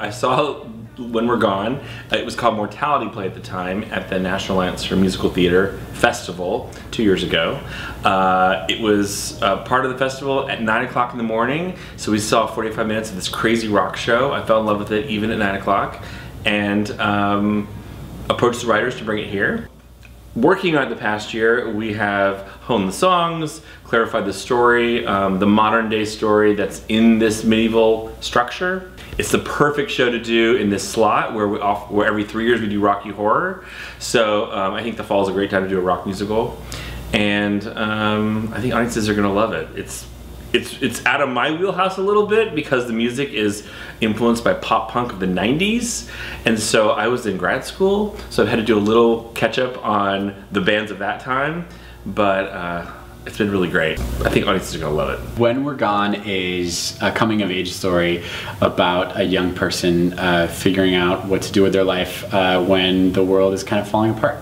I saw When We're Gone. It was called Mortality Play at the time at the National Alliance for Musical Theater Festival 2 years ago. It was part of the festival at 9 o'clock in the morning, so we saw 45 minutes of this crazy rock show. I fell in love with it even at 9 o'clock, and approached the writers to bring it here. Working on it the past year, we have honed the songs, clarified the story, the modern day story that's in this medieval structure. It's the perfect show to do in this slot where every 3 years we do Rocky Horror. So I think the fall is a great time to do a rock musical. And I think audiences are gonna love it. It's out of my wheelhouse a little bit because the music is influenced by pop punk of the 90s. And so I was in grad school, so I've had to do a little catch up on the bands of that time, but it's been really great. I think audiences are gonna love it. When We're Gone is a coming of age story about a young person figuring out what to do with their life when the world is kind of falling apart.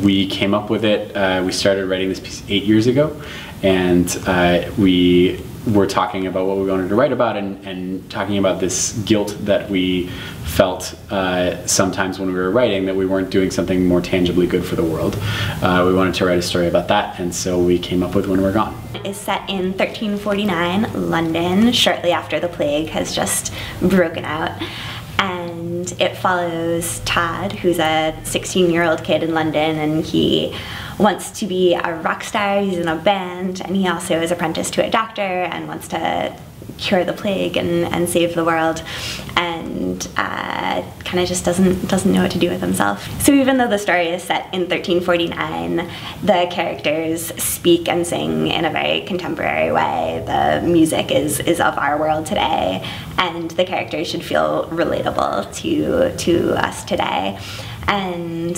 We came up with it. We started writing this piece 8 years ago, and we were talking about what we wanted to write about, and talking about this guilt that we felt sometimes when we were writing, that we weren't doing something more tangibly good for the world. We wanted to write a story about that, and so we came up with When We're Gone. It is set in 1349 London, shortly after the plague has just broken out. And it follows Todd, who's a 16-year-old kid in London, and he wants to be a rock star. He's in a band, and he also is apprenticed to a doctor and wants to cure the plague and save the world, and kind of just doesn't know what to do with himself. So even though the story is set in 1349, the characters speak and sing in a very contemporary way. The music is of our world today, and the characters should feel relatable to us today. And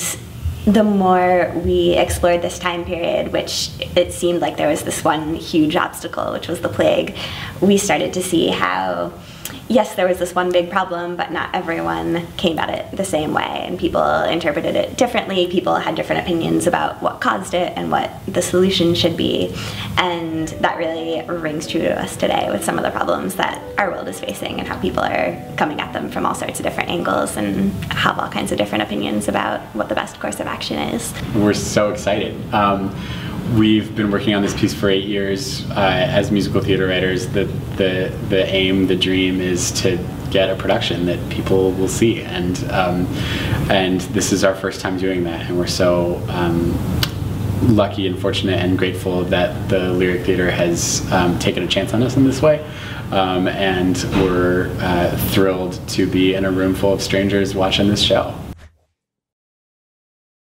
the more we explored this time period, which it seemed like there was this one huge obstacle, which was the plague, we started to see how, yes, there was this one big problem, but not everyone came at it the same way, and people interpreted it differently. People had different opinions about what caused it and what the solution should be, and that really rings true to us today with some of the problems that our world is facing and how people are coming at them from all sorts of different angles and have all kinds of different opinions about what the best course of action is. We're so excited. We've been working on this piece for 8 years as musical theater writers. The aim, the dream is to get a production that people will see, and this is our first time doing that, and we're so lucky and fortunate and grateful that the Lyric Theater has taken a chance on us in this way, and we're thrilled to be in a room full of strangers watching this show.